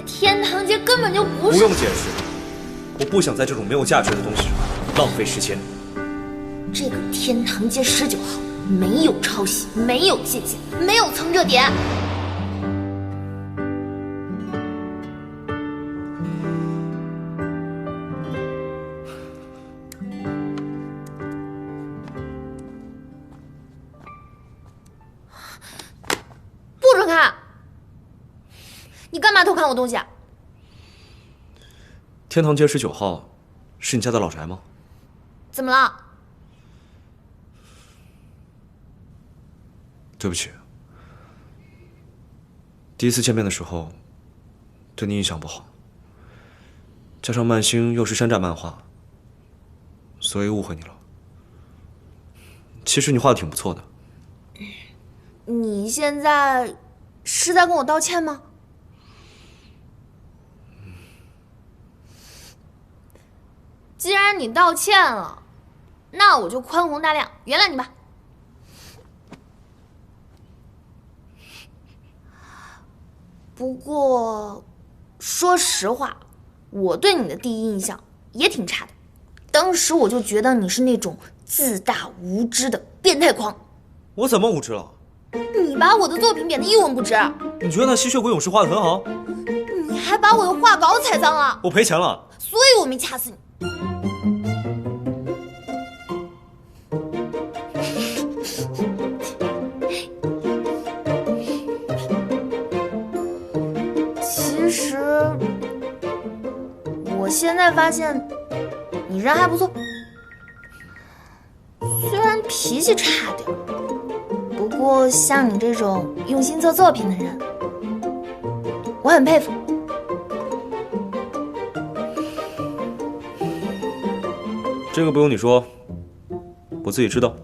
天堂街根本就不是。不用解释，我不想在这种没有价值的东西上浪费时间。这个天堂街19号没有抄袭，没有借鉴，没有蹭热点。不准看！你干嘛偷看我东西啊？天堂街19号是你家的老宅吗？怎么了？对不起，第一次见面的时候，对你印象不好，加上漫星又是山寨漫画，所以误会你了。其实你画的挺不错的。你现在是在跟我道歉吗？既然你道歉了，那我就宽宏大量原谅你吧。不过，说实话，我对你的第一印象也挺差的。当时我就觉得你是那种自大无知的变态狂。我怎么无知了？你把我的作品贬得一文不值。你觉得那吸血鬼勇士画的很好？你还把我的画稿踩脏了。我赔钱了。所以我没掐死你。其实，我现在发现你人还不错，虽然脾气差点，不过像你这种用心做作品的人，我很佩服。这个不用你说，我自己知道。